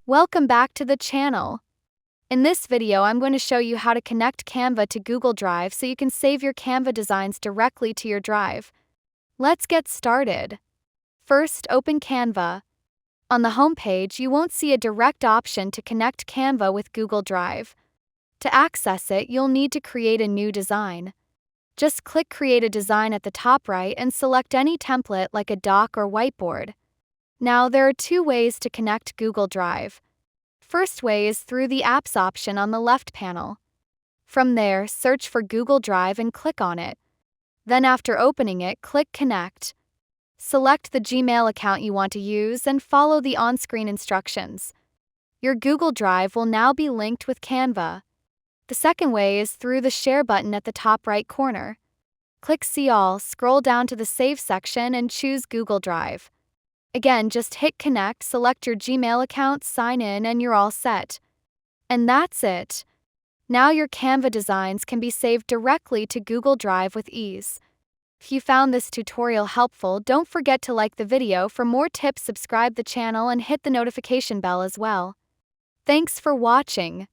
Welcome back to the channel. In this video, I'm going to show you how to connect Canva to Google Drive so you can save your Canva designs directly to your drive. Let's get started. First, open Canva. On the home page, you won't see a direct option to connect Canva with Google Drive. To access it, you'll need to create a new design. Just click Create a Design at the top right and select any template like a doc or whiteboard. Now, there are two ways to connect Google Drive. First way is through the Apps option on the left panel. From there, search for Google Drive and click on it. Then after opening it, click Connect. Select the Gmail account you want to use and follow the on-screen instructions. Your Google Drive will now be linked with Canva. The second way is through the Share button at the top right corner. Click See All, scroll down to the Save section and choose Google Drive. Again, just hit Connect, select your Gmail account, sign in, and you're all set. And that's it. Now your Canva designs can be saved directly to Google Drive with ease. If you found this tutorial helpful, don't forget to like the video. For more tips, subscribe the channel and hit the notification bell as well. Thanks for watching.